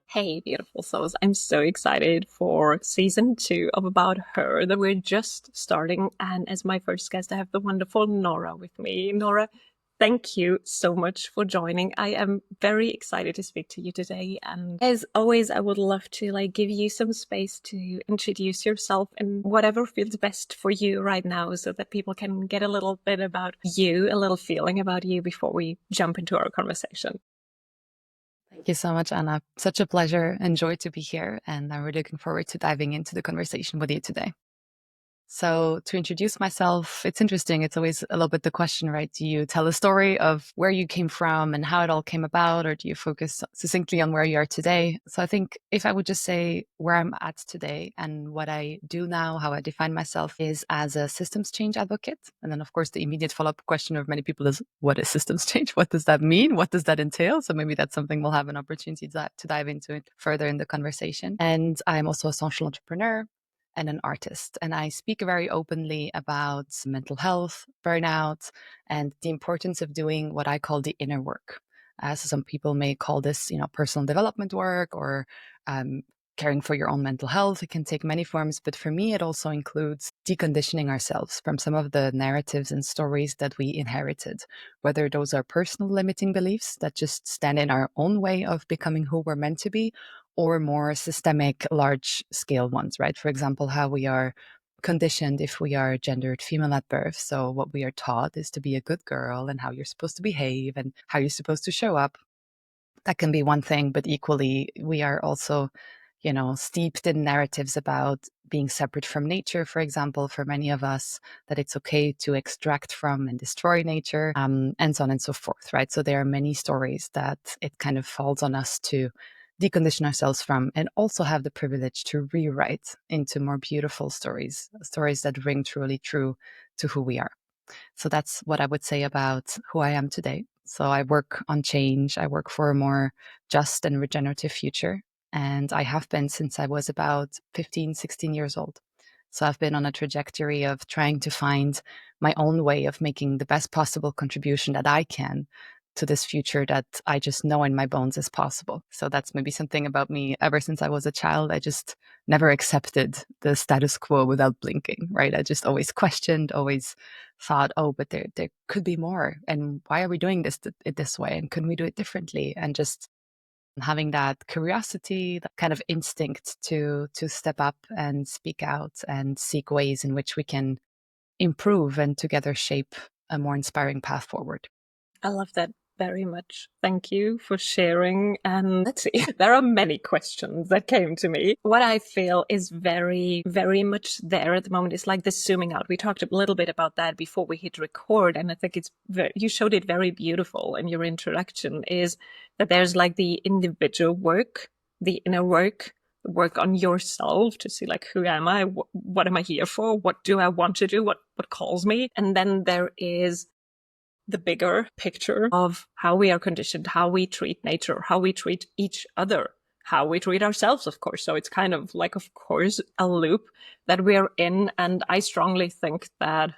Hey, beautiful souls. I'm so excited for season 2 of About Her that we're just starting. And as my first guest, I have the wonderful Nora with me. Nora, thank you so much for joining. I am very excited to speak to you today. And as always, I would love to give you some space to introduce yourself and whatever feels best for you right now so that people can get a little bit about you, a little feeling about you before we jump into our conversation. Thank you so much, Anna. Such a pleasure and joy to be here. And I'm really looking forward to diving into the conversation with you today. So to introduce myself, it's interesting. It's always a little bit the question, right? Do you tell a story of where you came from and how it all came about, or do you focus succinctly on where you are today? So I think if I would just say where I'm at today and what I do now, how I define myself is as a systems change advocate. And then, of course, the immediate follow-up question of many people is, what is systems change? What does that mean? What does that entail? So maybe that's something we'll have an opportunity to dive into it further in the conversation. And I'm also a social entrepreneur and an artist. And I speak very openly about mental health, burnout, and the importance of doing what I call the inner work. So some people may call this, personal development work or caring for your own mental health. It can take many forms, but for me, it also includes deconditioning ourselves from some of the narratives and stories that we inherited, whether those are personal limiting beliefs that just stand in our own way of becoming who we're meant to be, or more systemic, large scale ones, right? For example, how we are conditioned if we are gendered female at birth. So what we are taught is to be a good girl and how you're supposed to behave and how you're supposed to show up. That can be one thing, but equally, we are also, steeped in narratives about being separate from nature, for example, for many of us, that it's okay to extract from and destroy nature, and so on and so forth, right? So there are many stories that it kind of falls on us to decondition ourselves from, and also have the privilege to rewrite into more beautiful stories that ring truly true to who we are. So that's what I would say about who I am today. So I work on change. I work for a more just and regenerative future. And I have been since I was about 15, 16 years old. So I've been on a trajectory of trying to find my own way of making the best possible contribution that I can to this future that I just know in my bones is possible. So that's maybe something about me. Ever since I was a child, I just never accepted the status quo without blinking, right? I just always questioned, always thought, oh, but there could be more. And why are we doing this way? And couldn't we do it differently? And just having that curiosity, that kind of instinct to step up and speak out and seek ways in which we can improve and together shape a more inspiring path forward. I love that very much. Thank you for sharing. And let's see, there are many questions that came to me. What I feel is very, very much there at the moment is like the zooming out. We talked a little bit about that before we hit record. And I think you showed it very beautiful in your introduction, is that there's like the individual work, the inner work on yourself to see like, who am I? What am I here for? What do I want to do? What calls me? And then there is the bigger picture of how we are conditioned, how we treat nature, how we treat each other, how we treat ourselves, of course. So it's kind of like, of course, a loop that we're in. And I strongly think that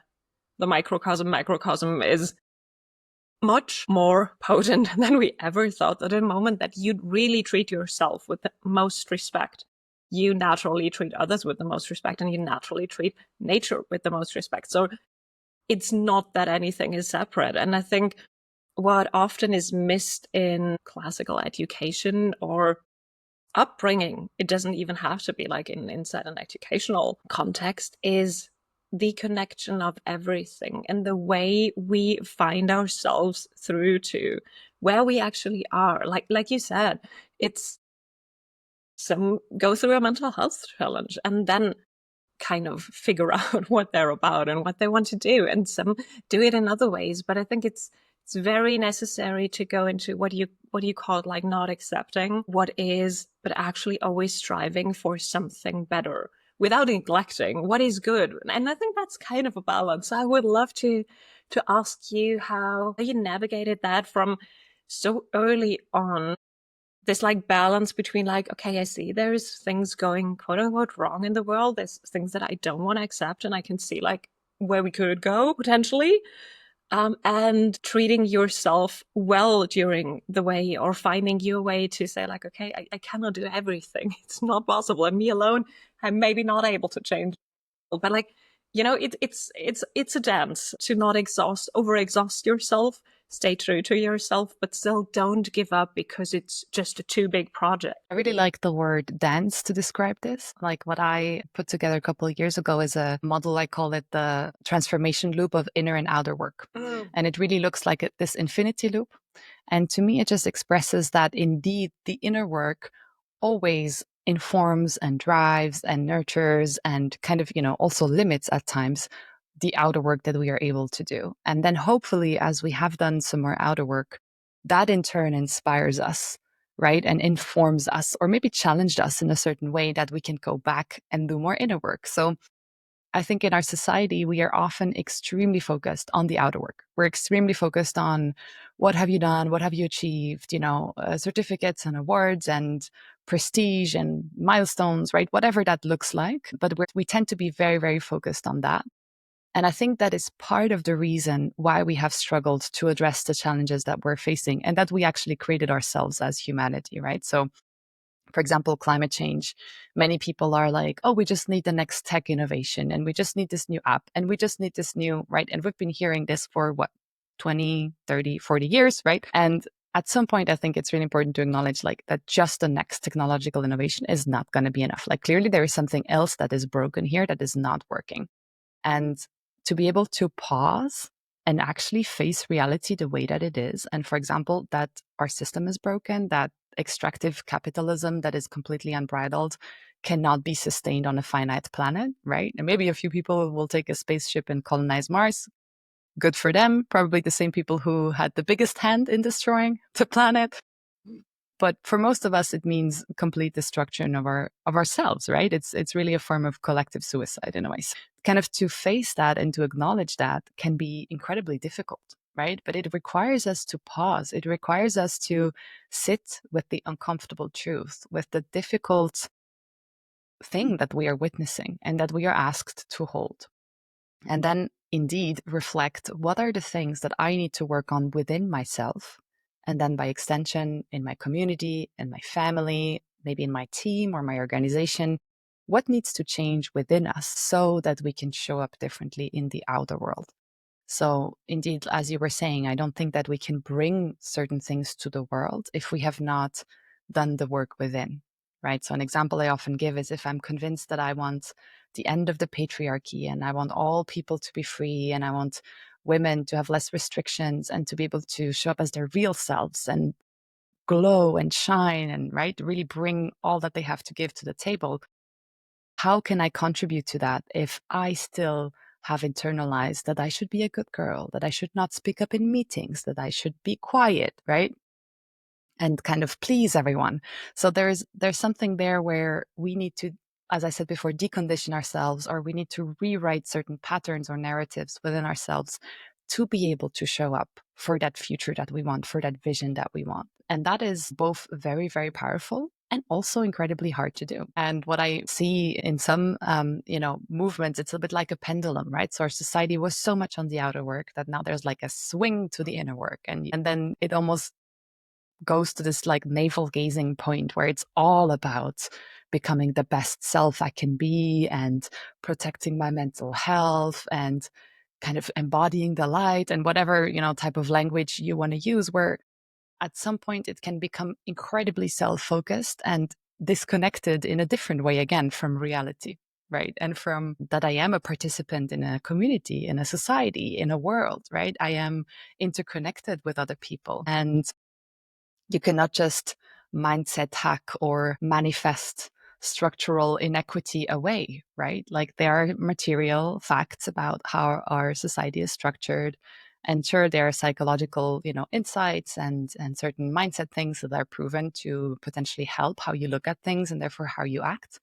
the macrocosm is much more potent than we ever thought. At the moment that you really treat yourself with the most respect, you naturally treat others with the most respect, and you naturally treat nature with the most respect. So it's not that anything is separate. And I think what often is missed in classical education or upbringing, it doesn't even have to be like inside an educational context, is the connection of everything and the way we find ourselves through to where we actually are. Like you said, it's some go through a mental health challenge and then kind of figure out what they're about and what they want to do, and some do it in other ways. But I think it's very necessary to go into what you call it, like not accepting what is, but actually always striving for something better without neglecting what is good. And I think that's kind of a balance. I would love to ask you how you navigated that from so early on, this like balance between like, okay, I see there's things going quote unquote wrong in the world. There's things that I don't want to accept, and I can see like where we could go potentially. and treating yourself well during the way, or finding your way to say like, okay, I cannot do everything. It's not possible. And me alone, I'm maybe not able to change. But like, it's a dance to not over exhaust yourself, stay true to yourself, but still don't give up because it's just a too big project. I really like the word dance to describe this. Like what I put together a couple of years ago is a model, I call it the transformation loop of inner and outer work. And it really looks like this infinity loop. And to me, it just expresses that indeed the inner work always informs and drives and nurtures and kind of, also limits at times the outer work that we are able to do. And then hopefully, as we have done some more outer work, that in turn inspires us, right? And informs us, or maybe challenged us in a certain way that we can go back and do more inner work. So I think in our society, we are often extremely focused on the outer work. We're extremely focused on what have you done? What have you achieved? Certificates and awards and prestige and milestones, right? Whatever that looks like. But we tend to be very, very focused on that. And I think that is part of the reason why we have struggled to address the challenges that we're facing and that we actually created ourselves as humanity, right? So, for example, climate change, many people are like, oh, we just need the next tech innovation and we just need this new app and we just need this new, right? And we've been hearing this for what, 20, 30, 40 years, right? And at some point, I think it's really important to acknowledge like that just the next technological innovation is not going to be enough. Like clearly there is something else that is broken here that is not working. And to be able to pause and actually face reality the way that it is. And for example, that our system is broken, that extractive capitalism that is completely unbridled cannot be sustained on a finite planet, right? And maybe a few people will take a spaceship and colonize Mars. Good for them. Probably the same people who had the biggest hand in destroying the planet. But for most of us, it means complete destruction of ourselves, right? It's really a form of collective suicide in a way. So kind of to face that and to acknowledge that can be incredibly difficult, right? But it requires us to pause. It requires us to sit with the uncomfortable truth, with the difficult thing that we are witnessing and that we are asked to hold. And then indeed reflect what are the things that I need to work on within myself. And then by extension, in my community, in my family, maybe in my team or my organization, what needs to change within us so that we can show up differently in the outer world. So indeed, as you were saying, I don't think that we can bring certain things to the world if we have not done the work within, right? So an example I often give is if I'm convinced that I want the end of the patriarchy and I want all people to be free and I want women to have less restrictions and to be able to show up as their real selves and glow and shine and, right, really bring all that they have to give to the table. How can I contribute to that if I still have internalized that I should be a good girl, that I should not speak up in meetings, that I should be quiet, right? And kind of please everyone. So there's something there where we need to, as I said before, decondition ourselves, or we need to rewrite certain patterns or narratives within ourselves to be able to show up for that future that we want, for that vision that we want. And that is both very, very powerful and also incredibly hard to do. And what I see in some, movements, it's a bit like a pendulum, right? So our society was so much on the outer work that now there's like a swing to the inner work. And then it almost goes to this like navel gazing point where it's all about becoming the best self I can be and protecting my mental health and kind of embodying the light and whatever, type of language you want to use, where at some point it can become incredibly self-focused and disconnected in a different way again from reality, right? And from that I am a participant in a community, in a society, in a world, right? I am interconnected with other people. And you cannot just mindset hack or manifest structural inequity away, right? Like there are material facts about how our society is structured. And sure, there are psychological, insights and certain mindset things that are proven to potentially help how you look at things and therefore how you act.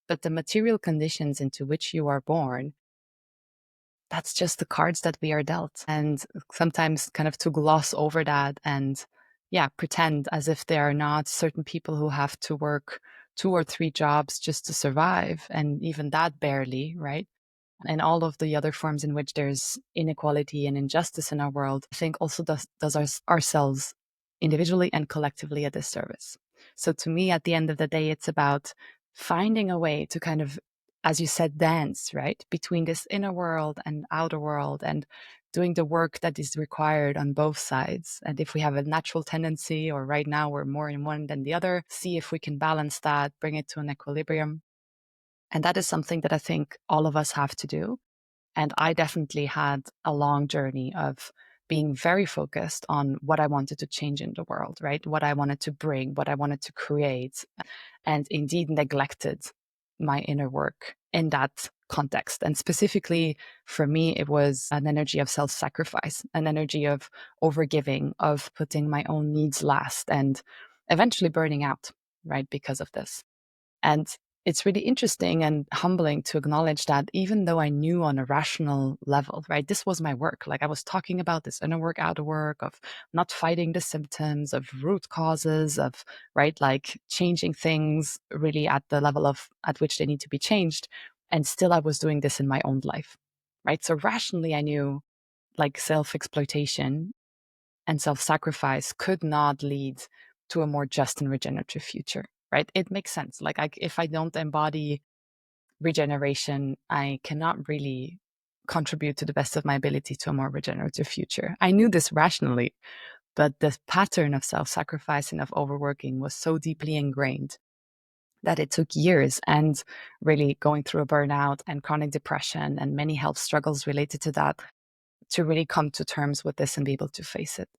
But the material conditions into which you are born, that's just the cards that we are dealt. And sometimes kind of to gloss over that and pretend as if there are not certain people who have to work 2 or 3 jobs just to survive. And even that barely, right? and all of the other forms in which there's inequality and injustice in our world, I think also does ourselves individually and collectively a disservice. So to me, at the end of the day, it's about finding a way to kind of, as you said, dance, right, between this inner world and outer world, and doing the work that is required on both sides. And if we have a natural tendency, or right now we're more in one than the other, see if we can balance that, bring it to an equilibrium. And that is something that I think all of us have to do. And I definitely had a long journey of being very focused on what I wanted to change in the world, right? What I wanted to bring, what I wanted to create, and indeed neglected my inner work in that context. And specifically for me, it was an energy of self-sacrifice, an energy of overgiving, of putting my own needs last, and eventually burning out, right, because of this. And it's really interesting and humbling to acknowledge that even though I knew on a rational level, right, this was my work. Like I was talking about this inner work, outer work, of not fighting the symptoms, of root causes, of, right, like changing things really at the level of at which they need to be changed. And still I was doing this in my own life, right? So rationally, I knew like self-exploitation and self-sacrifice could not lead to a more just and regenerative future, right? It makes sense. Like if I don't embody regeneration, I cannot really contribute to the best of my ability to a more regenerative future. I knew this rationally, but the pattern of self-sacrifice and of overworking was so deeply ingrained that it took years, and really going through a burnout and chronic depression and many health struggles related to that, to really come to terms with this and be able to face it.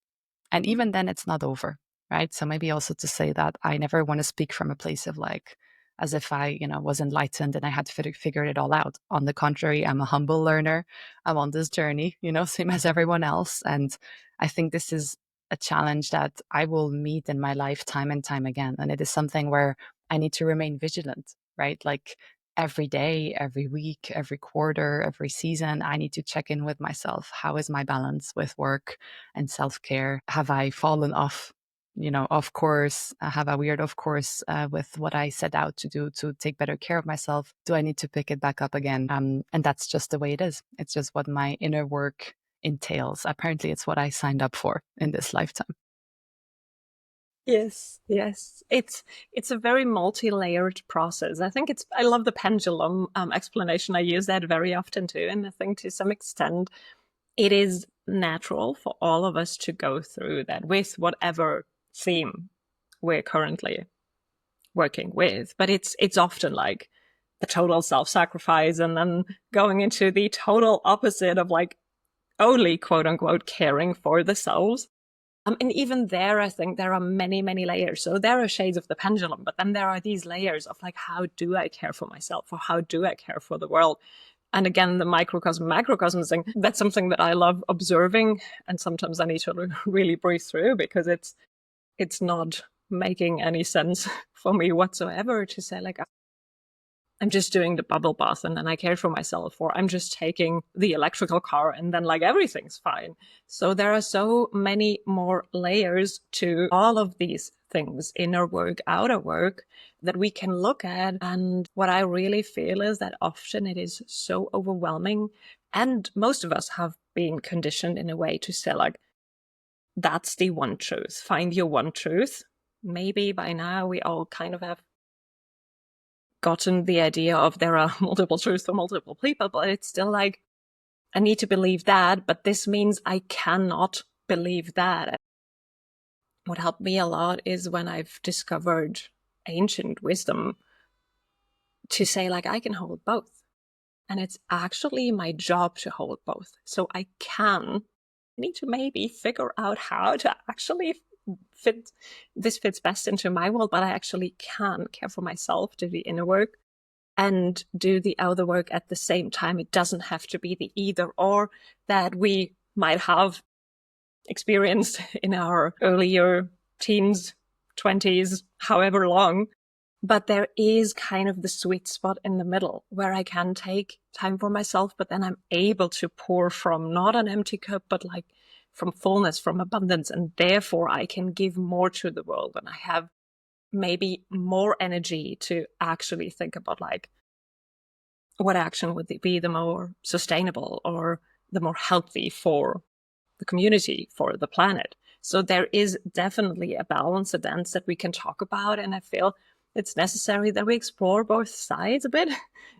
And even then, it's not over, right? So maybe also to say that I never want to speak from a place of like, as if I, was enlightened and I had figured it all out. On the contrary, I'm a humble learner. I'm on this journey, same as everyone else. And I think this is a challenge that I will meet in my life time and time again. And it is something where I need to remain vigilant, right? Like every day, every week, every quarter, every season, I need to check in with myself. How is my balance with work and self-care? Have I fallen off, off course? Have I veered off course with what I set out to do to take better care of myself? Do I need to pick it back up again? And that's just the way it is. It's just what my inner work entails. Apparently, it's what I signed up for in this lifetime. Yes, yes. It's a very multi-layered process. I love the pendulum explanation. I use that very often too. And I think to some extent, it is natural for all of us to go through that with whatever theme we're currently working with. But it's often like the total self-sacrifice and then going into the total opposite of like only quote unquote caring for the selves. And even there, I think there are many, many layers. So there are shades of the pendulum, but then there are these layers of like, how do I care for myself, or how do I care for the world? And again, the microcosm, macrocosm thing, that's something that I love observing. And sometimes I need to really breathe through, because it's not making any sense for me whatsoever to say like, I'm just doing the bubble bath and then I care for myself, or I'm just taking the electrical car and then like everything's fine. So there are so many more layers to all of these things, inner work, outer work, that we can look at. And what I really feel is that often it is so overwhelming. And most of us have been conditioned in a way to say like, that's the one truth. Find your one truth. Maybe by now we all kind of have gotten the idea of there are multiple truths for multiple people, but it's still like, I need to believe that, but this means I cannot believe that. What helped me a lot is when I've discovered ancient wisdom to say like, I can hold both. And it's actually my job to hold both. So I need to maybe figure out how to actually fits best into my world, but I actually can care for myself, do the inner work, and do the outer work at the same time. It doesn't have to be the either or that we might have experienced in our earlier teens, 20s, however long. But there is kind of the sweet spot in the middle where I can take time for myself, but then I'm able to pour from not an empty cup, but like from fullness, from abundance. And therefore I can give more to the world, and I have maybe more energy to actually think about like, what action would be the more sustainable or the more healthy for the community, for the planet. So there is definitely a balance, a dance that we can talk about. And I feel it's necessary that we explore both sides a bit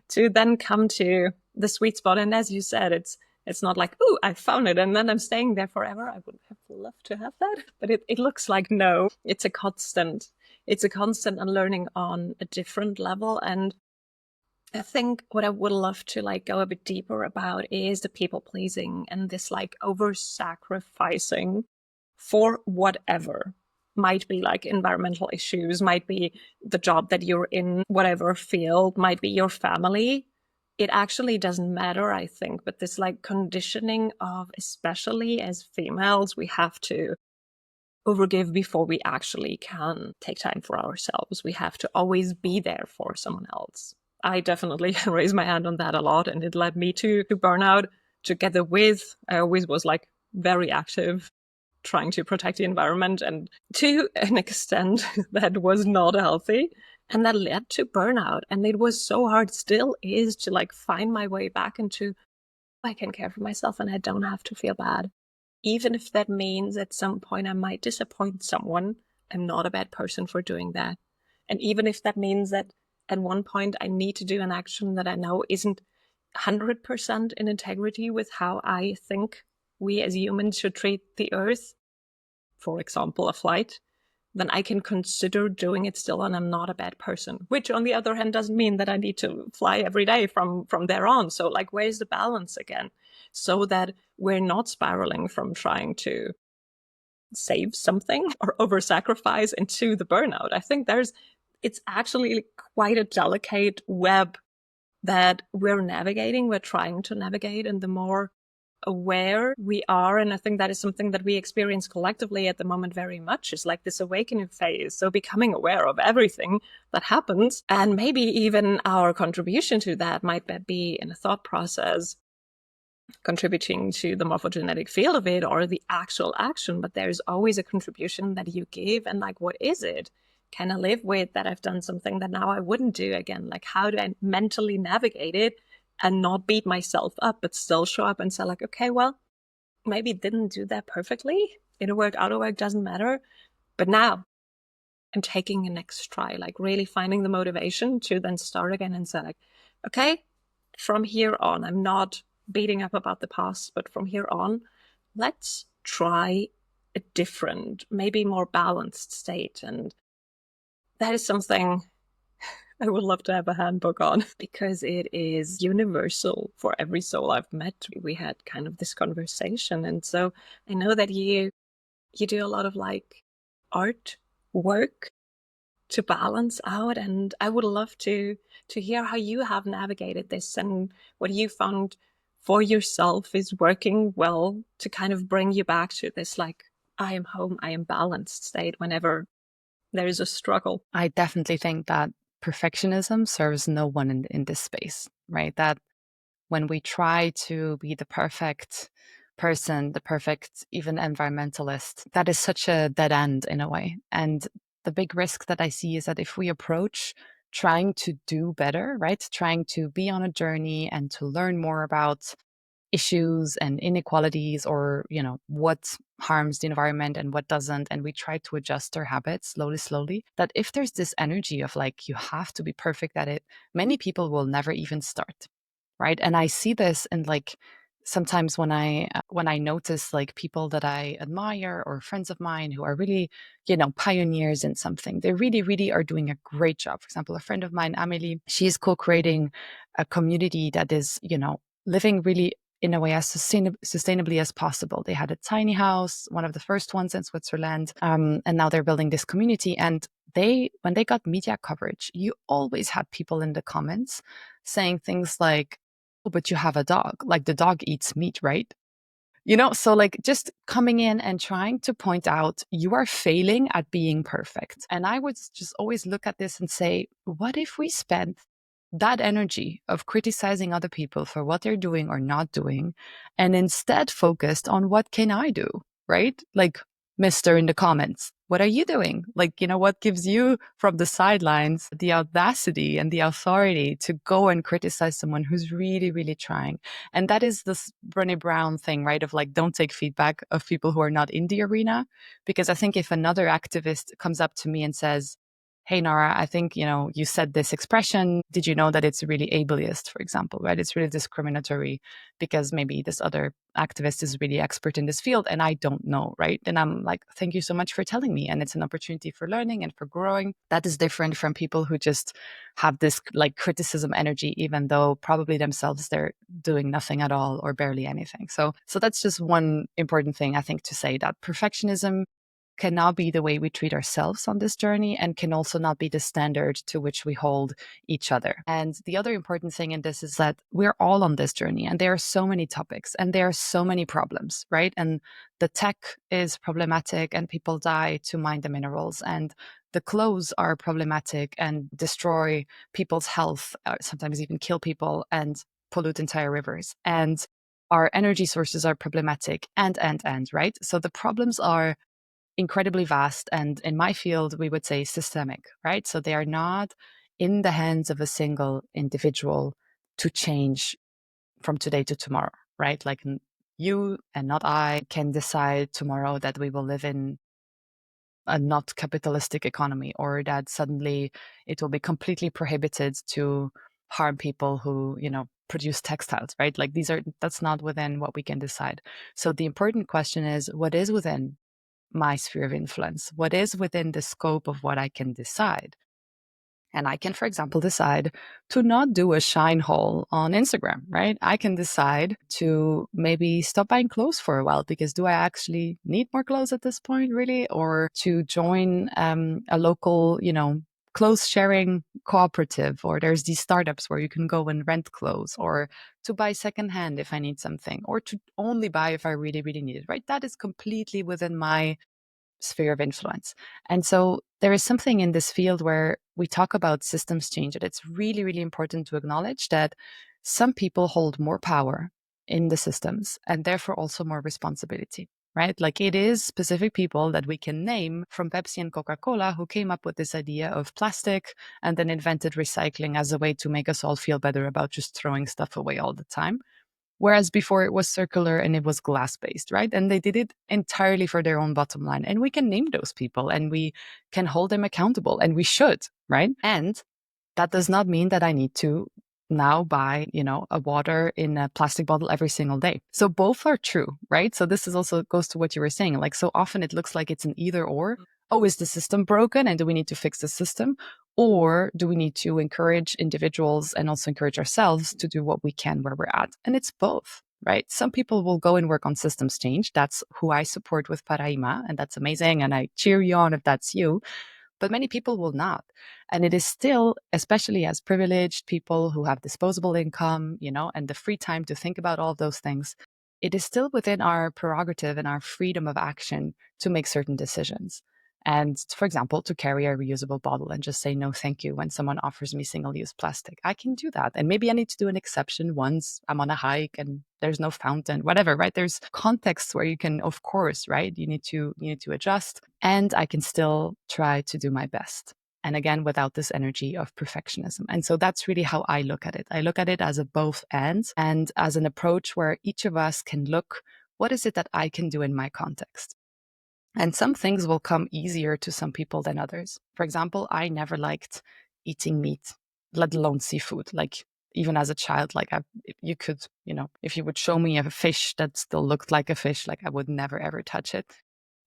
to then come to the sweet spot. And as you said, it's not like, oh, I found it and then I'm staying there forever. I would have loved to have that. But it looks like no, it's a constant. It's a constant unlearning on a different level. And I think what I would love to like go a bit deeper about is the people pleasing and this like over sacrificing for whatever. Might be like environmental issues, might be the job that you're in, whatever field, might be your family. It actually doesn't matter, I think, but this like conditioning of, especially as females, we have to overgive before we actually can take time for ourselves. We have to always be there for someone else. I definitely raised my hand on that a lot, and it led me to burnout. Together with, I always was like very active, trying to protect the environment, and to an extent that was not healthy. And that led to burnout. And it was so hard, still is, to like find my way back into, I can care for myself and I don't have to feel bad. Even if that means at some point I might disappoint someone, I'm not a bad person for doing that. And even if that means that at one point I need to do an action that I know isn't 100% in integrity with how I think we as humans should treat the earth, for example, a flight, then I can consider doing it still and I'm not a bad person. Which on the other hand doesn't mean that I need to fly every day from there on. So like, where's the balance again? So that we're not spiraling from trying to save something or over sacrifice into the burnout. I think it's actually quite a delicate web that we're navigating, we're trying to navigate. And the more aware we are, and I think that is something that we experience collectively at the moment very much, is like this awakening phase. So becoming aware of everything that happens, and maybe even our contribution to that might be in a thought process contributing to the morphogenetic field of it or the actual action, but there's always a contribution that you give. And like, what is it? Can I live with that I've done something that now I wouldn't do again? Like, how do I mentally navigate it and not beat myself up, but still show up and say like, okay, well, maybe didn't do that perfectly. Inner work, outer work doesn't matter. But now I'm taking a next try, like really finding the motivation to then start again and say like, okay, from here on, I'm not beating up about the past, but from here on, let's try a different, maybe more balanced state. And that is something I would love to have a handbook on, because it is universal for every soul I've met. We had kind of this conversation. And so I know that you do a lot of like art work to balance out, and I would love to hear how you have navigated this and what you found for yourself is working well to kind of bring you back to this like, I am home, I am balanced state whenever there is a struggle. I definitely think that perfectionism serves no one in this space, right? That when we try to be the perfect person, the perfect even environmentalist, that is such a dead end in a way. And the big risk that I see is that if we approach trying to do better, right? Trying to be on a journey and to learn more about issues and inequalities, or what harms the environment and what doesn't, and we try to adjust our habits slowly, that if there's this energy of like you have to be perfect at it, many people will never even start, right? And I see this in like sometimes when I notice like people that I admire or friends of mine who are really pioneers in something, they really are doing a great job. For example, a friend of mine, Amelie, she's co-creating a community that is living really in a way as sustainably as possible. They had a tiny house, one of the first ones in Switzerland, and now they're building this community. And when they got media coverage, you always had people in the comments saying things like, "Oh, but you have a dog. Like the dog eats meat, right?" So like just coming in and trying to point out you are failing at being perfect. And I would just always look at this and say, what if we spent that energy of criticizing other people for what they're doing or not doing, and instead focused on what can I do, right? Like, Mister in the comments, what are you doing? Like, what gives you from the sidelines the audacity and the authority to go and criticize someone who's really, really trying? And that is this Brené Brown thing, right? Of like, don't take feedback of people who are not in the arena. Because I think if another activist comes up to me and says, hey, Nora, I think, you said this expression. Did you know that it's really ableist, for example, right? It's really discriminatory because maybe this other activist is really expert in this field and I don't know, right? And I'm like, thank you so much for telling me. And it's an opportunity for learning and for growing. That is different from people who just have this like criticism energy, even though probably themselves they're doing nothing at all or barely anything. So that's just one important thing I think to say, that perfectionism cannot be the way we treat ourselves on this journey and can also not be the standard to which we hold each other. And the other important thing in this is that we're all on this journey and there are so many topics and there are so many problems, right? And the tech is problematic and people die to mine the minerals, and the clothes are problematic and destroy people's health, sometimes even kill people and pollute entire rivers. And our energy sources are problematic and, right? So the problems are incredibly vast, and in my field we would say systemic, right? So they are not in the hands of a single individual to change from today to tomorrow, right? Like you and not I can decide tomorrow that we will live in a not capitalistic economy, or that suddenly it will be completely prohibited to harm people who produce textiles, right? Like that's not within what we can decide. So the important question is, what is within my sphere of influence? What is within the scope of what I can decide? And I can, for example, decide to not do a shine haul on Instagram, right? I can decide to maybe stop buying clothes for a while because do I actually need more clothes at this point, really? Or to join a local, clothes sharing cooperative, or there's these startups where you can go and rent clothes, or to buy secondhand if I need something, or to only buy if I really, really need it, right? That is completely within my sphere of influence. And so there is something in this field where we talk about systems change, and it's really, really important to acknowledge that some people hold more power in the systems and therefore also more responsibility, right? Like it is specific people that we can name from Pepsi and Coca-Cola who came up with this idea of plastic and then invented recycling as a way to make us all feel better about just throwing stuff away all the time. Whereas before it was circular and it was glass based, right? And they did it entirely for their own bottom line. And we can name those people and we can hold them accountable, and we should, right? And that does not mean that I need to now buy, a water in a plastic bottle every single day. So both are true, right? So this is also goes to what you were saying. Like, so often it looks like it's an either or. Oh, is the system broken and do we need to fix the system? Or do we need to encourage individuals and also encourage ourselves to do what we can where we're at? And it's both, right? Some people will go and work on systems change. That's who I support with Paraima, and that's amazing. And I cheer you on if that's you. But many people will not. And it is still, especially as privileged people who have disposable income, and the free time to think about all of those things, it is still within our prerogative and our freedom of action to make certain decisions. And for example, to carry a reusable bottle and just say no, thank you when someone offers me single use plastic. I can do that. And maybe I need to do an exception once I'm on a hike and there's no fountain, whatever, right? There's contexts where you can, of course, right? You need to adjust, and I can still try to do my best. And again, without this energy of perfectionism. And so that's really how I look at it. I look at it as a both and as an approach where each of us can look, what is it that I can do in my context? And some things will come easier to some people than others. For example, I never liked eating meat, let alone seafood. Like even as a child, like you could, if you would show me a fish that still looked like a fish, like I would never ever touch it.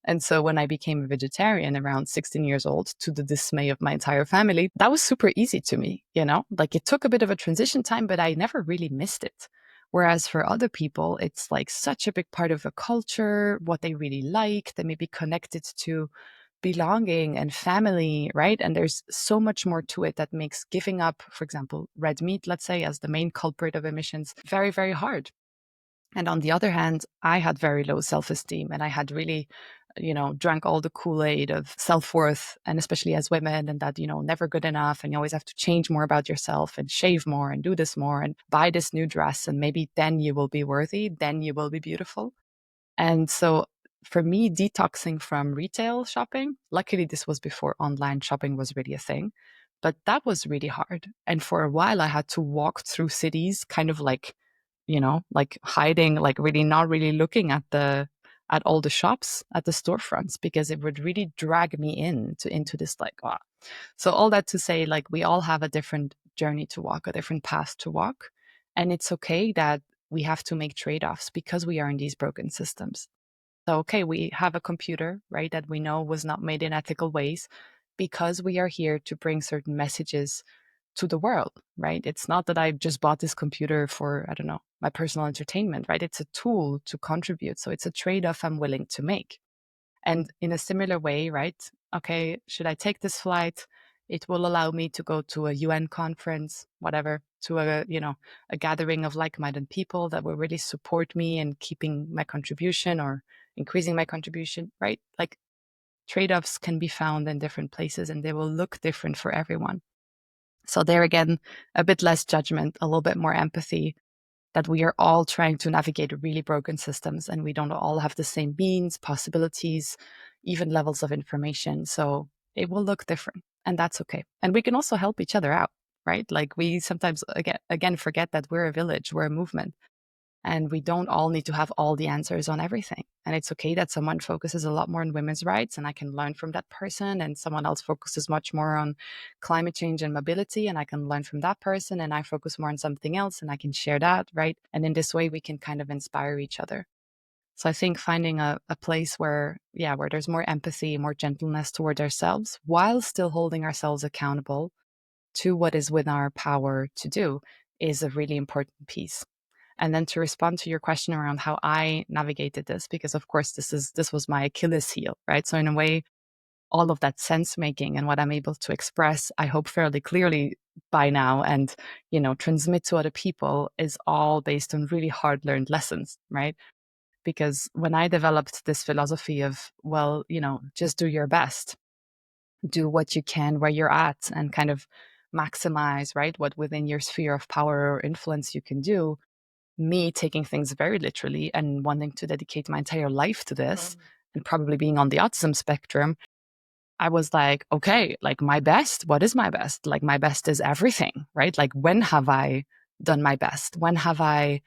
And so when I became a vegetarian around 16 years old, to the dismay of my entire family, that was super easy to me, like it took a bit of a transition time, but I never really missed it. Whereas for other people, it's like such a big part of the culture, what they really like. They may be connected to belonging and family, right? And there's so much more to it that makes giving up, for example, red meat, let's say, as the main culprit of emissions, very, very hard. And on the other hand, I had very low self-esteem, and I had really, drank all the Kool-Aid of self-worth, and especially as women, and that, never good enough. And you always have to change more about yourself and shave more and do this more and buy this new dress. And maybe then you will be worthy, then you will be beautiful. And so for me, detoxing from retail shopping, luckily this was before online shopping was really a thing, but that was really hard. And for a while I had to walk through cities kind of like, like hiding, like really not really looking at all the shops, at the storefronts, because it would really drag me into this like, wow. So all that to say, like, we all have a different journey to walk, a different path to walk. And it's okay that we have to make trade-offs because we are in these broken systems. So, okay, we have a computer, right, that we know was not made in ethical ways because we are here to bring certain messages to the world, right? It's not that I just bought this computer for, I don't know, my personal entertainment, right? It's a tool to contribute. So it's a trade-off I'm willing to make. And in a similar way, right? Okay, should I take this flight? It will allow me to go to a UN conference, whatever, to a gathering of like-minded people that will really support me in keeping my contribution or increasing my contribution, right? Like trade-offs can be found in different places and they will look different for everyone. So there again, a bit less judgment, a little bit more empathy, that we are all trying to navigate really broken systems and we don't all have the same means, possibilities, even levels of information. So it will look different and that's okay. And we can also help each other out, right? Like we sometimes again forget that we're a village, we're a movement. And we don't all need to have all the answers on everything. And it's okay that someone focuses a lot more on women's rights and I can learn from that person, and someone else focuses much more on climate change and mobility and I can learn from that person, and I focus more on something else and I can share that, right? And in this way, we can kind of inspire each other. So I think finding a place where there's more empathy, more gentleness towards ourselves while still holding ourselves accountable to what is within our power to do is a really important piece. And then to respond to your question around how I navigated this, because of course this was my Achilles heel, right? So in a way, all of that sense making and what I'm able to express, I hope fairly clearly by now, and transmit to other people is all based on really hard learned lessons, right? Because when I developed this philosophy of, well, just do your best, do what you can where you're at, and kind of maximize, right, what within your sphere of power or influence you can do, me taking things very literally and wanting to dedicate my entire life to this and probably being on the autism spectrum, I was like, okay, like my best, what is my best? Like my best is everything, right? Like when have I done my best? When have I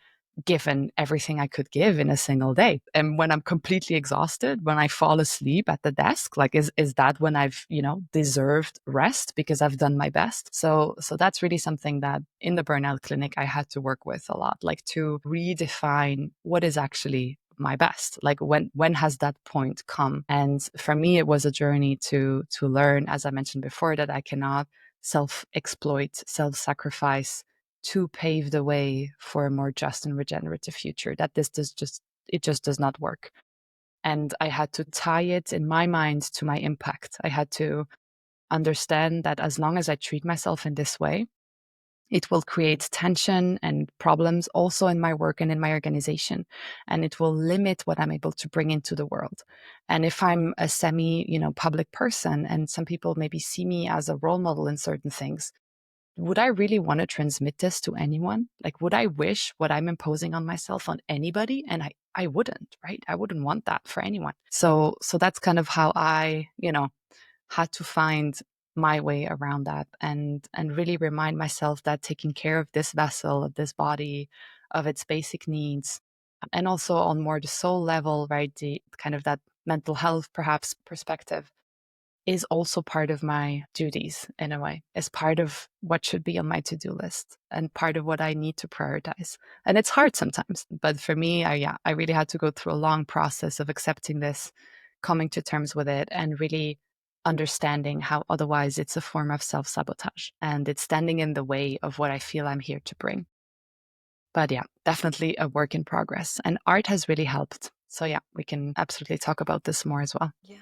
given everything I could give in a single day? And when I'm completely exhausted, when I fall asleep at the desk, like is that when I've, deserved rest because I've done my best? So that's really something that in the burnout clinic I had to work with a lot, like to redefine what is actually my best. Like when has that point come? And for me it was a journey to learn, as I mentioned before, that I cannot self-exploit, self-sacrifice to pave the way for a more just and regenerative future, that this just does not work. And I had to tie it in my mind to my impact. I had to understand that as long as I treat myself in this way, it will create tension and problems also in my work and in my organization. And it will limit what I'm able to bring into the world. And if I'm a public person and some people maybe see me as a role model in certain things, would I really want to transmit this to anyone? Like, would I wish what I'm imposing on myself on anybody? And I wouldn't, right? I wouldn't want that for anyone. So that's kind of how I, had to find my way around that, and really remind myself that taking care of this vessel, of this body, of its basic needs, and also on more the soul level, right? The kind of that mental health perhaps perspective is also part of my duties in a way, is part of what should be on my to-do list and part of what I need to prioritize. And it's hard sometimes, but for me, I really had to go through a long process of accepting this, coming to terms with it, and really understanding how otherwise it's a form of self-sabotage and it's standing in the way of what I feel I'm here to bring. But yeah, definitely a work in progress, and art has really helped. So yeah, we can absolutely talk about this more as well. Yeah.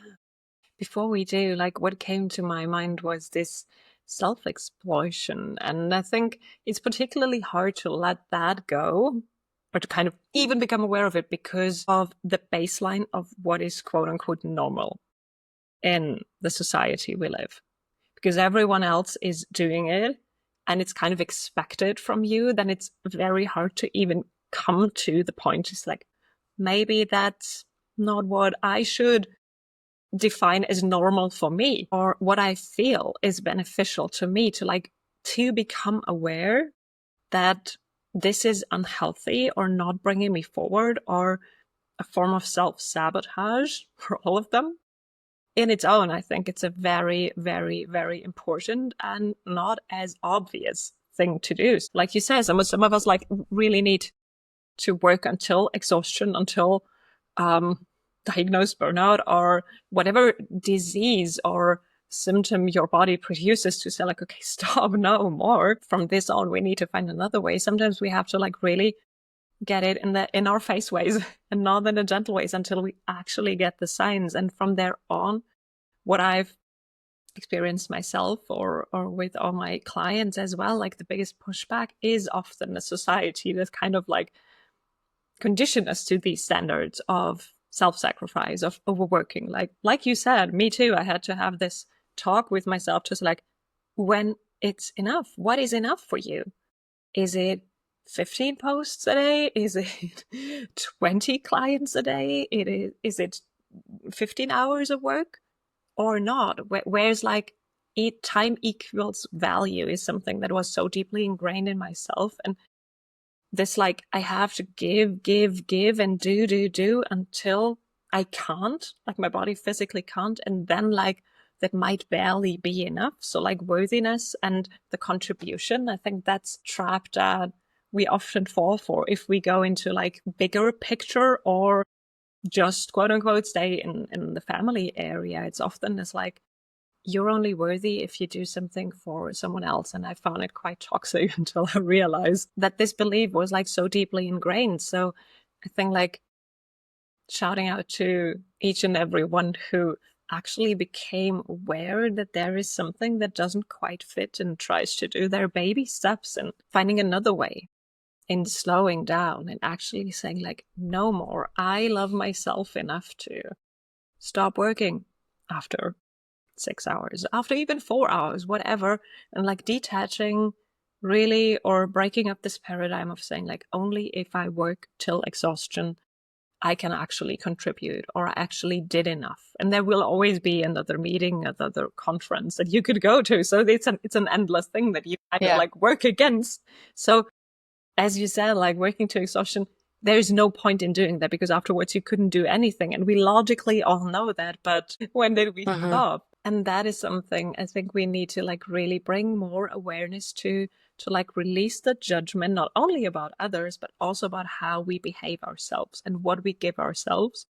Before we do, like what came to my mind was this self-exploitation. And I think it's particularly hard to let that go or to kind of even become aware of it because of the baseline of what is quote unquote normal in the society we live. Because everyone else is doing it and it's kind of expected from you, then it's very hard to even come to the point. It's like, maybe that's not what I should define as normal for me, or what I feel is beneficial to me, to become aware that this is unhealthy or not bringing me forward, or a form of self-sabotage for all of them. In its own, I think it's a very, very, very important and not as obvious thing to do. Like you said, some of us really need to work until exhaustion, until diagnosed burnout or whatever disease or symptom your body produces, to say okay, stop, no more. From this on, we need to find another way. Sometimes we have to really get it in our face ways and not in the gentle ways until we actually get the signs. And from there on, what I've experienced myself or with all my clients as well, the biggest pushback is often a society that kind of condition us to these standards of self-sacrifice, of overworking. Like you said, me too. I had to have this talk with myself, just when it's enough. What is enough for you? Is it 15 posts a day? Is it 20 clients a day? Is it 15 hours of work or not? Where's time equals value is something that was so deeply ingrained in myself. And this I have to give and do until I can't, my body physically can't, and then that might barely be enough. So worthiness and the contribution, I think that's trap that we often fall for if we go into bigger picture or just quote unquote stay in the family area. It's often this you're only worthy if you do something for someone else. And I found it quite toxic until I realized that this belief was so deeply ingrained. So I think shouting out to each and every one who actually became aware that there is something that doesn't quite fit and tries to do their baby steps and finding another way in slowing down and actually saying no more. I love myself enough to stop working after 6 hours, after even 4 hours, whatever, and detaching really, or breaking up this paradigm of saying only if I work till exhaustion I can actually contribute, or I actually did enough. And there will always be another meeting, another conference that you could go to. So it's an endless thing that you kind of work against. So as you said, working to exhaustion, there's no point in doing that, because afterwards you couldn't do anything. And we logically all know that, but when did we stop? And that is something I think we need to really bring more awareness to release the judgment, not only about others, but also about how we behave ourselves and what we give ourselves,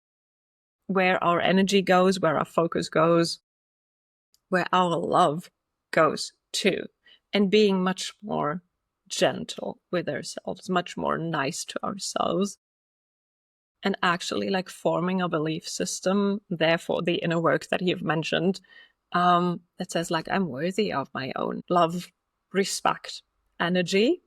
where our energy goes, where our focus goes, where our love goes too, and being much more gentle with ourselves, much more nice to ourselves, and actually forming a belief system, therefore the inner work that you've mentioned, that says I'm worthy of my own love, respect, energy,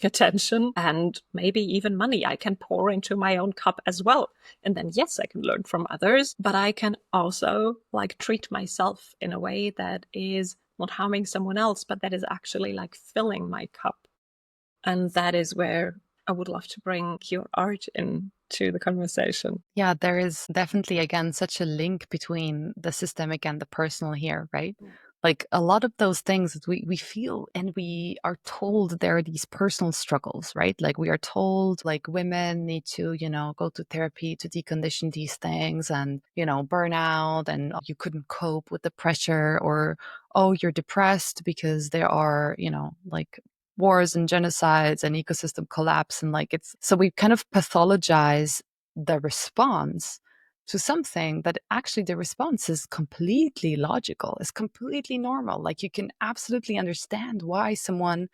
attention, and maybe even money. I can pour into my own cup as well. And then yes, I can learn from others, but I can also treat myself in a way that is not harming someone else, but that is actually filling my cup. And that is where I would love to bring your art into the conversation. Yeah, there is definitely, again, such a link between the systemic and the personal here, right? A lot of those things that we feel and we are told there are these personal struggles, right? We are told women need to, go to therapy to decondition these things, and, burnout, and you couldn't cope with the pressure, or, oh, you're depressed because there are, wars and genocides and ecosystem collapse. And so we kind of pathologize the response to something that actually the response is completely logical, is completely normal. You can absolutely understand why someone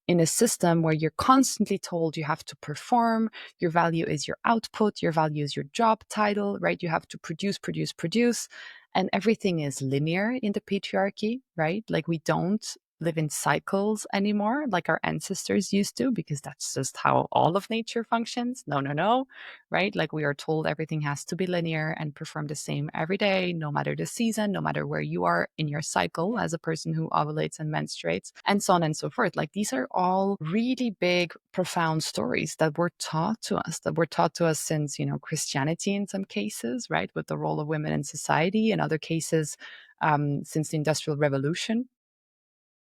in a system where you're constantly told you have to perform, your value is your output, your value is your job title, right? You have to produce, and everything is linear in the patriarchy, right? We don't live in cycles anymore like our ancestors used to, because that's just how all of nature functions. No, no, no, right? Like we are told everything has to be linear and perform the same every day, no matter the season, no matter where you are in your cycle as a person who ovulates and menstruates, and so on and so forth. Like these are all really big, profound stories that were taught to us, since, Christianity in some cases, right? With the role of women in society, in other cases, since the Industrial Revolution.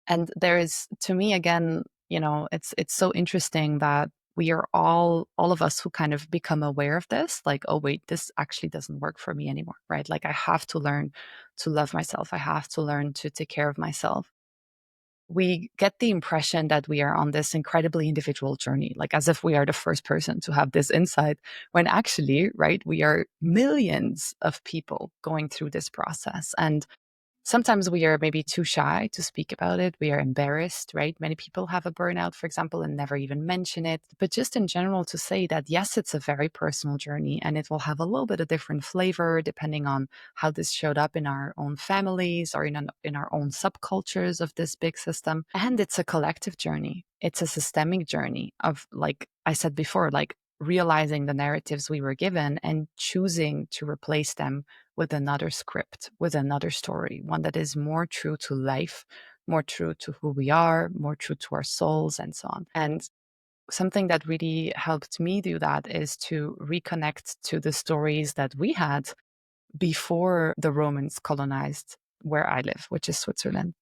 And there is, to me, again, it's so interesting that we are all of us who kind of become aware of this, like, oh wait, this actually doesn't work for me anymore, right? Like I have to learn to love myself. I have to learn to take care of myself. We get the impression that we are on this incredibly individual journey, like as if we are the first person to have this insight, when actually, right, we are millions of people going through this process. And sometimes we are maybe too shy to speak about it. We are embarrassed, right? Many people have a burnout, for example, and never even mention it. But just in general, to say that, yes, it's a very personal journey and it will have a little bit of different flavor depending on how this showed up in our own families or in our own subcultures of this big system. And it's a collective journey. It's a systemic journey of, like I said before, like realizing the narratives we were given and choosing to replace them with another script, with another story, one that is more true to life, more true to who we are, more true to our souls, and so on. And something that really helped me do that is to reconnect to the stories that we had before the Romans colonized where I live, which is Switzerland.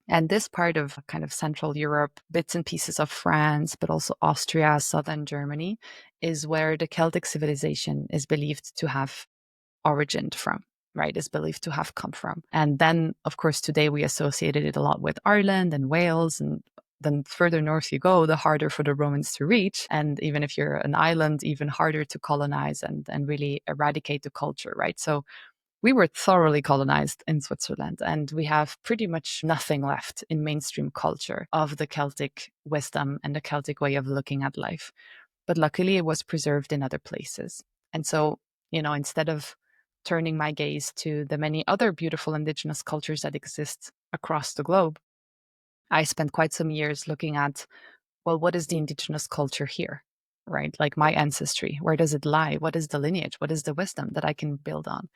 And this part of kind of Central Europe, bits and pieces of France, but also Austria, southern Germany, is where the Celtic civilization is believed to have origined from, right? Is believed to have come from. And then, of course, today we associated it a lot with Ireland and Wales. And then further north you go, the harder for the Romans to reach. And even if you're an island, even harder to colonize and really eradicate the culture, right? So we were thoroughly colonized in Switzerland, and we have pretty much nothing left in mainstream culture of the Celtic wisdom and the Celtic way of looking at life. But luckily, it was preserved in other places. And so, instead of turning my gaze to the many other beautiful indigenous cultures that exist across the globe, I spent quite some years looking at, well, what is the indigenous culture here? Right? Like my ancestry, where does it lie? What is the lineage? What is the wisdom that I can build on?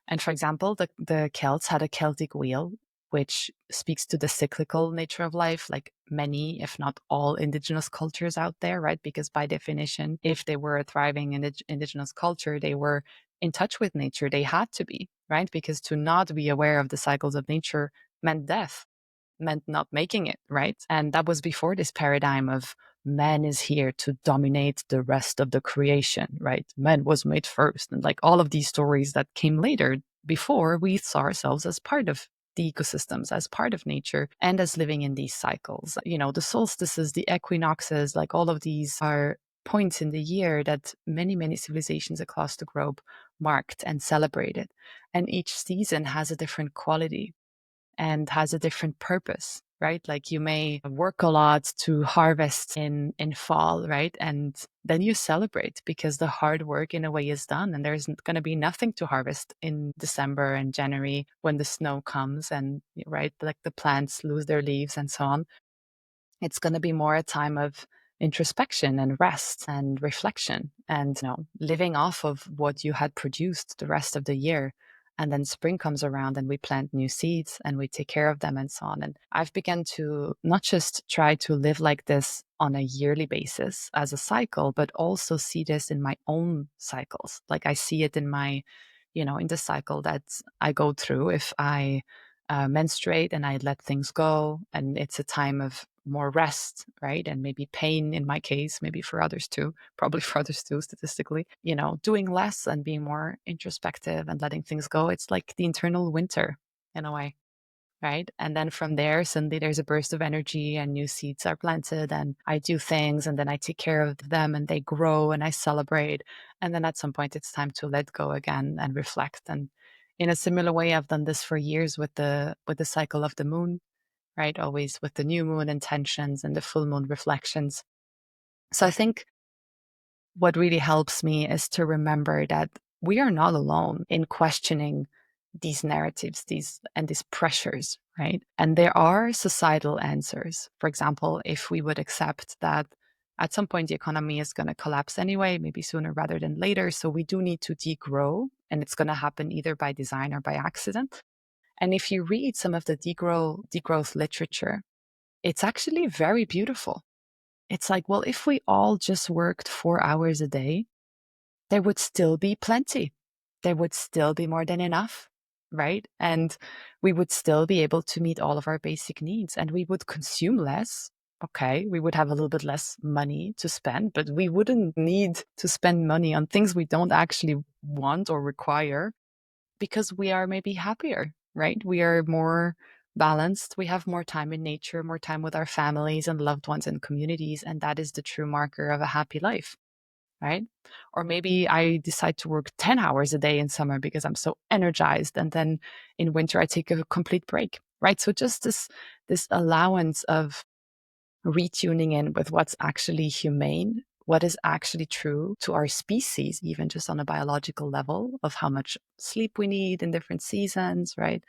And for example, the Celts had a Celtic wheel, which speaks to the cyclical nature of life, like many, if not all, indigenous cultures out there, right? Because by definition, if they were a thriving indigenous culture, they were in touch with nature. They had to be, right? Because to not be aware of the cycles of nature meant death, meant not making it, right? And that was before this paradigm of man is here to dominate the rest of the creation, right? Man was made first. And like all of these stories that came later, before we saw ourselves as part of the ecosystems, as part of nature, and as living in these cycles. The solstices, the equinoxes, like all of these are points in the year that many, many civilizations across the globe marked and celebrated. And each season has a different quality and has a different purpose, right? Like you may work a lot to harvest in fall, right? And then you celebrate because the hard work in a way is done, and there's going to be nothing to harvest in December and January when the snow comes and, right, like the plants lose their leaves and so on. It's going to be more a time of introspection and rest and reflection and, living off of what you had produced the rest of the year. And then spring comes around and we plant new seeds and we take care of them and so on. And I've begun to not just try to live like this on a yearly basis as a cycle, but also see this in my own cycles. Like I see it in my, in the cycle that I go through if I menstruate and I let things go. And it's a time of more rest, right? And maybe pain in my case, maybe for others too, probably for others too, statistically, doing less and being more introspective and letting things go. It's like the internal winter in a way, right? And then from there, suddenly there's a burst of energy and new seeds are planted and I do things and then I take care of them and they grow and I celebrate. And then at some point it's time to let go again and reflect. And in a similar way, I've done this for years with the cycle of the moon, right? Always with the new moon intentions and the full moon reflections. So I think what really helps me is to remember that we are not alone in questioning these narratives, these pressures, right? And there are societal answers. For example, if we would accept that at some point the economy is going to collapse anyway, maybe sooner rather than later, so we do need to degrow, and it's going to happen either by design or by accident. And if you read some of the degrowth literature, it's actually very beautiful. It's like, well, if we all just worked 4 hours a day, there would still be plenty. There would still be more than enough, right? And we would still be able to meet all of our basic needs, and we would consume less. Okay, we would have a little bit less money to spend, but we wouldn't need to spend money on things we don't actually want or require, because we are maybe happier, right? We are more balanced. We have more time in nature, more time with our families and loved ones and communities. And that is the true marker of a happy life, right? Or maybe I decide to work 10 hours a day in summer because I'm so energized. And then in winter, I take a complete break, right? So just this allowance of retuning in with what's actually humane, what is actually true to our species, even just on a biological level of how much sleep we need in different seasons, right?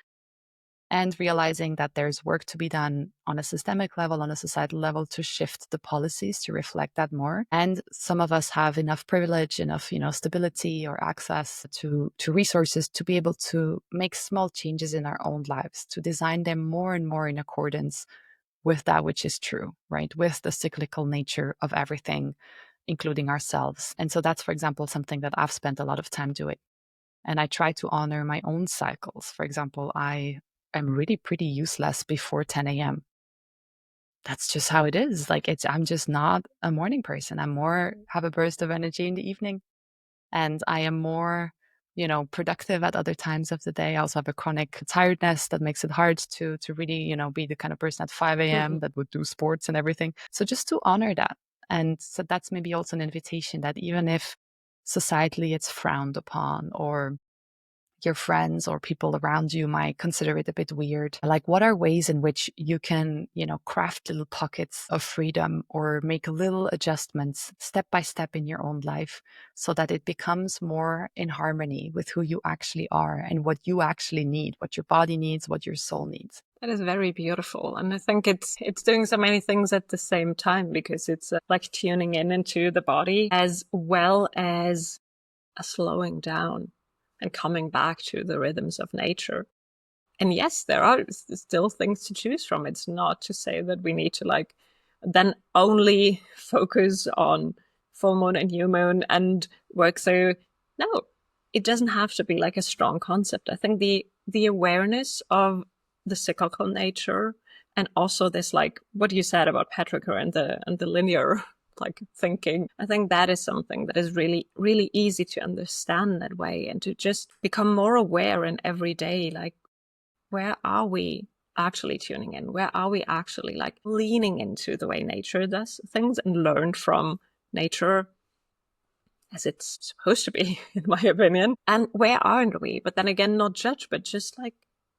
And realizing that there's work to be done on a systemic level, on a societal level, to shift the policies to reflect that more. And some of us have enough privilege, enough, stability or access to resources to be able to make small changes in our own lives, to design them more and more in accordance with that which is true, right? With the cyclical nature of everything, including ourselves. And so that's, for example, something that I've spent a lot of time doing. And I try to honor my own cycles. For example, I am really pretty useless before 10 a.m. That's just how it is. Like I'm just not a morning person. I'm more have a burst of energy in the evening. And I am more, productive at other times of the day. I also have a chronic tiredness that makes it hard to really, be the kind of person at 5 a.m. that would do sports and everything. So just to honor that. And so that's maybe also an invitation that even if societally it's frowned upon, or your friends or people around you might consider it a bit weird, like what are ways in which you can, craft little pockets of freedom or make little adjustments step by step in your own life so that it becomes more in harmony with who you actually are and what you actually need, what your body needs, what your soul needs. That is very beautiful. And I think it's doing so many things at the same time, because it's like tuning in into the body as well as a slowing down and coming back to the rhythms of nature. And yes, there are still things to choose from. It's not to say that we need to then only focus on full moon and new moon and work through. No, it doesn't have to be like a strong concept. I think the awareness of the cyclical nature, and also this, like what you said about Petrarca and the linear thinking, I think that is something that is really, really easy to understand that way, and to just become more aware in every day, like where are we actually tuning in? Where are we actually leaning into the way nature does things and learn from nature as it's supposed to be, in my opinion? And where aren't we? But then again, not judge, but just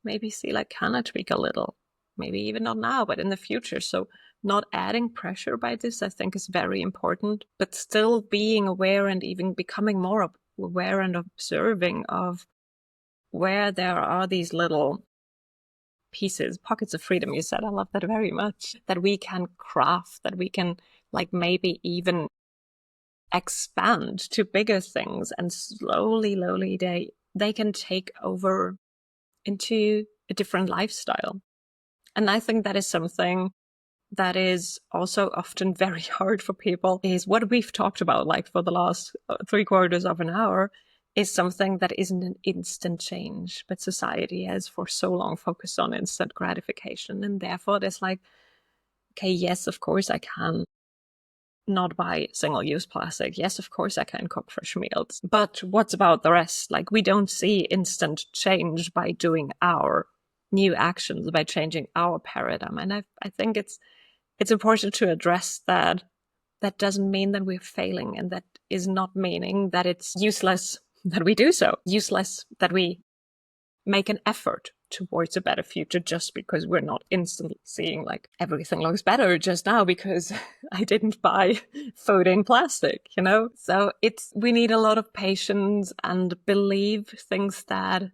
maybe see, can I tweak a little? Maybe even not now, but in the future. So not adding pressure by this, I think, is very important, but still being aware and even becoming more aware and observing of where there are these little pieces, pockets of freedom, you said. I love that very much, that we can craft, that we can maybe even expand to bigger things, and slowly they can take over into a different lifestyle. And I think that is something that is also often very hard for people, is what we've talked about for the last 3/4 of an hour, is something that isn't an instant change, but society has for so long focused on instant gratification. And therefore there's okay, yes, of course I can not buy single-use plastic. Yes, of course I can cook fresh meals. But what's about the rest? We don't see instant change by doing our new actions, by changing our paradigm. And I think it's important to address that. That doesn't mean that we're failing, and that is not meaning that it's useless that we do so. Useless that we make an effort towards a better future just because we're not instantly seeing everything looks better just now because I didn't buy food in plastic, So we need a lot of patience and believe things that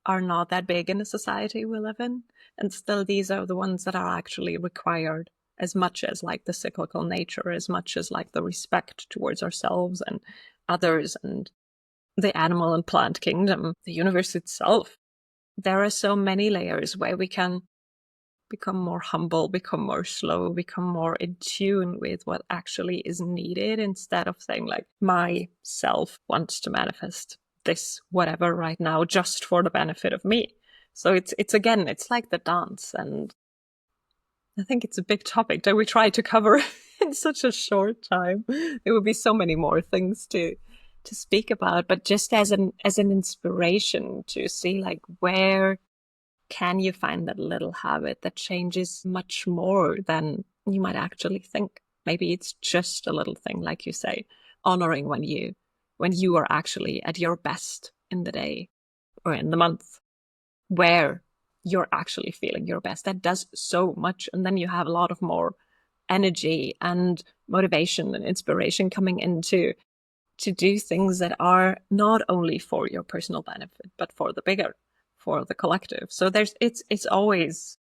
are not that big in the society we live in. And still these are the ones that are actually required as much as like the cyclical nature, as much as like the respect towards ourselves and others and the animal and plant kingdom, the universe itself. There are so many layers where we can become more humble, become more slow, become more in tune with what actually is needed, instead of saying like, my self wants to manifest this whatever right now just for the benefit of me. So it's again, it's like the dance, and I think it's a big topic that we try to cover in such a short time. There would be so many more things to speak about, but just as an inspiration to see like, where can you find that little habit that changes much more than you might actually think? Maybe it's just a little thing, like you say, honoring when you are actually at your best in the day or in the month, where you're actually feeling your best. That does so much. And then you have a lot of more energy and motivation and inspiration coming into to do things that are not only for your personal benefit, but for the bigger, for the collective. So it's always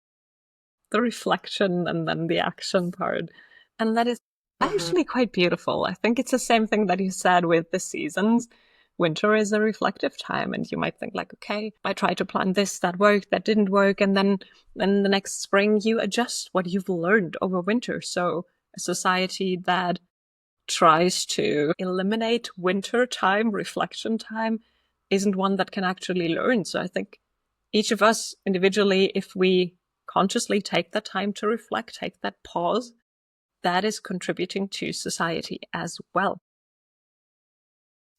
the reflection and then the action part. And that is actually quite beautiful. I think it's the same thing that you said with the seasons. Winter is a reflective time, and you might think like, okay, I tried to plan this, that worked, that didn't work. And then the next spring you adjust what you've learned over winter. So a society that tries to eliminate winter time, reflection time, isn't one that can actually learn. So I think each of us individually, if we consciously take that time to reflect, take that pause, that is contributing to society as well.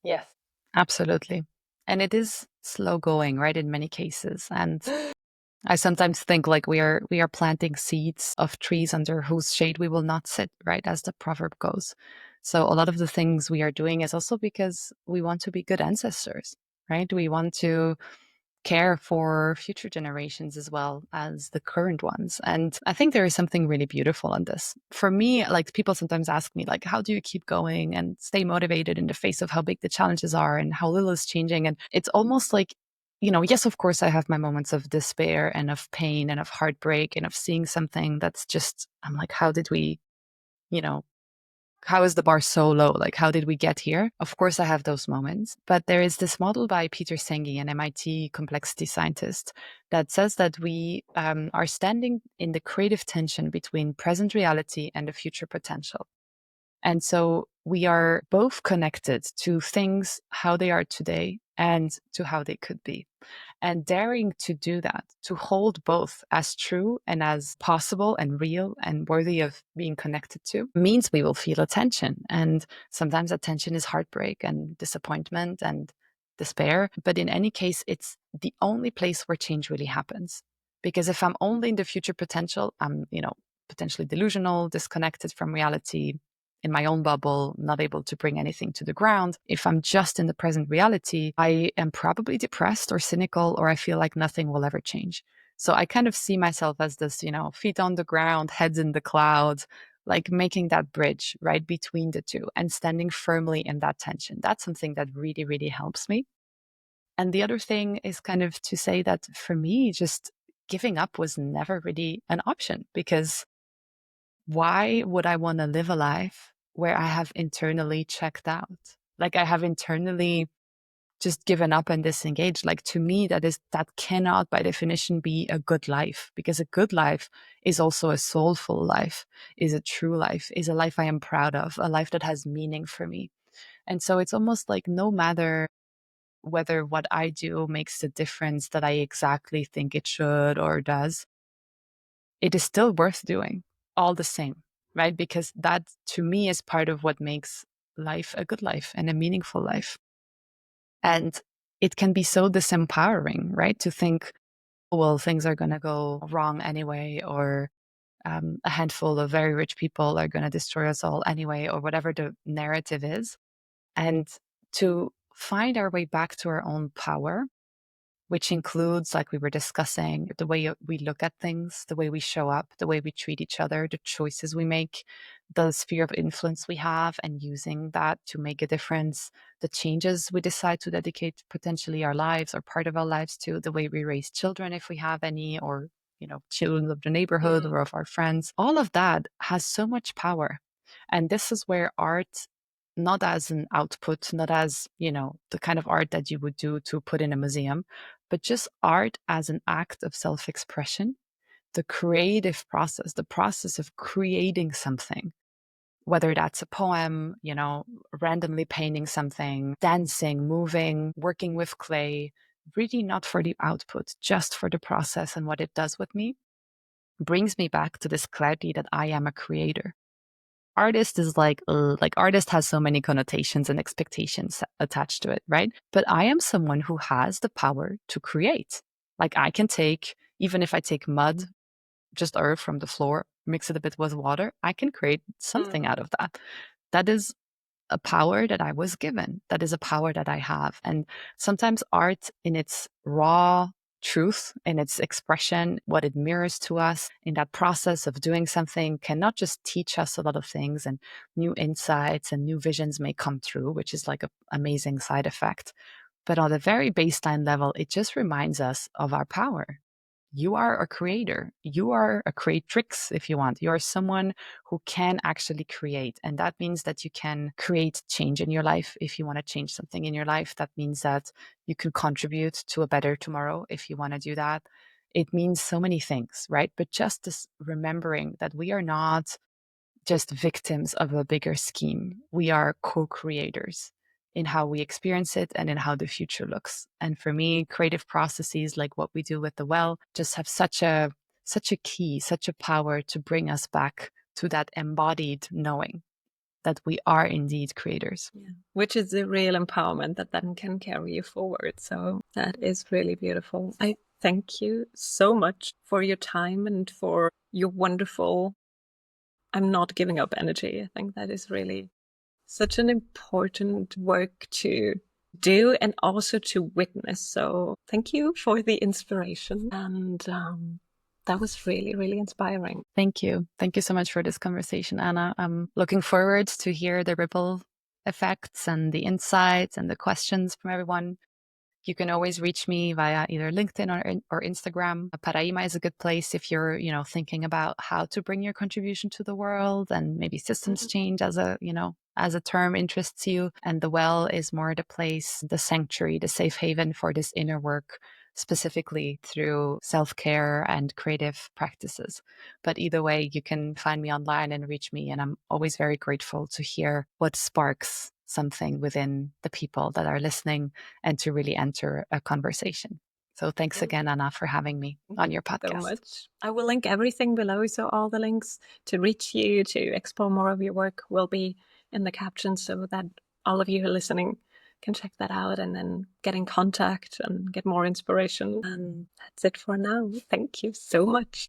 Yes, absolutely. And it is slow going, right, in many cases. And I sometimes think like we are planting seeds of trees under whose shade we will not sit, right, as the proverb goes. So a lot of the things we are doing is also because we want to be good ancestors, right? We want to care for future generations as well as the current ones. And I think there is something really beautiful in this. For me, like people sometimes ask me, like, how do you keep going and stay motivated in the face of how big the challenges are and how little is changing? And it's almost like, yes, of course, I have my moments of despair and of pain and of heartbreak and of seeing something that's just, I'm like, how did we, you know, how is the bar so low? Like, how did we get here? Of course, I have those moments. But there is this model by Peter Senge, an MIT complexity scientist, that says that we are standing in the creative tension between present reality and the future potential. And so we are both connected to things, how they are today, and to how they could be. And daring to do that, to hold both as true and as possible and real and worthy of being connected to, means we will feel attention. And sometimes attention is heartbreak and disappointment and despair. But in any case, it's the only place where change really happens. Because if I'm only in the future potential, I'm, potentially delusional, disconnected from reality, in my own bubble, not able to bring anything to the ground. If I'm just in the present reality, I am probably depressed or cynical, or I feel like nothing will ever change. So I kind of see myself as this, feet on the ground, heads in the clouds, like making that bridge right between the two and standing firmly in that tension. That's something that really, really helps me. And the other thing is kind of to say that for me, just giving up was never really an option, because why would I want to live a life where I have internally checked out? Like I have internally just given up and disengaged. Like to me, that cannot by definition be a good life, because a good life is also a soulful life, is a true life, is a life I am proud of, a life that has meaning for me. And so it's almost like no matter whether what I do makes the difference that I exactly think it should or does, it is still worth doing all the same, right? Because that to me is part of what makes life a good life and a meaningful life. And it can be so disempowering, right? To think, oh, well, things are going to go wrong anyway, or a handful of very rich people are going to destroy us all anyway, or whatever the narrative is. And to find our way back to our own power which includes, like we were discussing, the way we look at things, the way we show up, the way we treat each other, the choices we make, the sphere of influence we have, and using that to make a difference, the changes we decide to dedicate potentially our lives or part of our lives to, the way we raise children if we have any, or children of the neighborhood or of our friends. All of that has so much power. And this is where art, not as an output, not as, the kind of art that you would do to put in a museum, but just art as an act of self-expression, the creative process, the process of creating something, whether that's a poem, randomly painting something, dancing, moving, working with clay, really not for the output, just for the process and what it does with me, brings me back to this clarity that I am a creator. Artist is like artist has so many connotations and expectations attached to it, right? But I am someone who has the power to create. Like I can take, even if I take mud, just earth from the floor, mix it a bit with water, I can create something out of that. That is a power that I was given. That is a power that I have. And sometimes art in its raw truth, in its expression, what it mirrors to us in that process of doing something can not just teach us a lot of things, and new insights and new visions may come through, which is like an amazing side effect. But on a very baseline level, it just reminds us of our power. You are a creator. You are a creatrix, if you want. You are someone who can actually create. And that means that you can create change in your life if you want to change something in your life. That means that you can contribute to a better tomorrow if you want to do that. It means so many things, right? But just this remembering that we are not just victims of a bigger scheme. We are co-creators in how we experience it and in how the future looks. And for me, creative processes like what we do with the well just have such a key, such a power to bring us back to that embodied knowing that we are indeed creators. Yeah. Which is the real empowerment that then can carry you forward. So that is really beautiful. I thank you so much for your time and for your wonderful, I'm not giving up energy. I think that is really such an important work to do and also to witness. So thank you for the inspiration. And that was really, really inspiring. Thank you. Thank you so much for this conversation, Anna. I'm looking forward to hear the ripple effects and the insights and the questions from everyone. You can always reach me via either LinkedIn or Instagram. Paraíba is a good place if you're, thinking about how to bring your contribution to the world, and maybe systems change as a term interests you. And the well is more the place, the sanctuary, the safe haven for this inner work, specifically through self-care and creative practices. But either way, you can find me online and reach me. And I'm always very grateful to hear what sparks something within the people that are listening and to really enter a conversation. So thanks again, Anna, for having me on your podcast. So much. I will link everything below. So all the links to reach you, to explore more of your work will be in the caption, so that all of you who are listening can check that out and then get in contact and get more inspiration. And that's it for now. Thank you so much.